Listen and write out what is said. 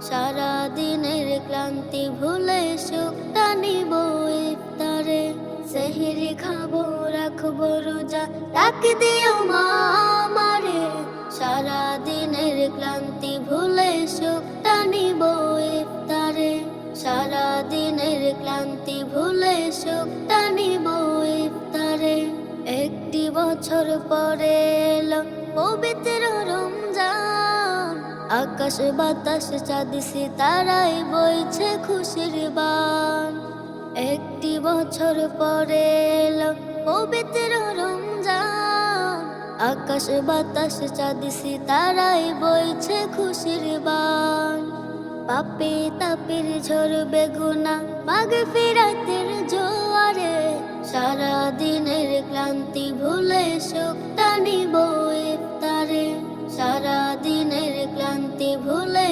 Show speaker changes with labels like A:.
A: সারা দিনের ক্লান্তি ভুলে সুখটা নিব ইফতারে। সেহরি খাবো রাখবো রোজা, ডাক দিও মা আমারে। সারা দিনের ক্লান্তি ভুলে সুখটা নিব ইফতারে। সারা দিনের ক্লান্তি ভুলে সুখটা নিব ইফতারে। একটি বছর পরে এলো পবিত্র রমজান, আকাশ বাতাস চাঁদ সিতারায় বইছে খুশির বান। একটি বছর পরে এলো পবিত্র রমজান, আকাশ বাতাস চাঁদ সিতারায় বইছে খুশির বান। পাপে তাপের ঝরবে গুনাহ মাগফিরাতের জোয়ারে। সারা দিনের ক্লান্তি ভুলে সুখটা নিব ইফতারে। সারা দিনের ক্লান্তি ভুলে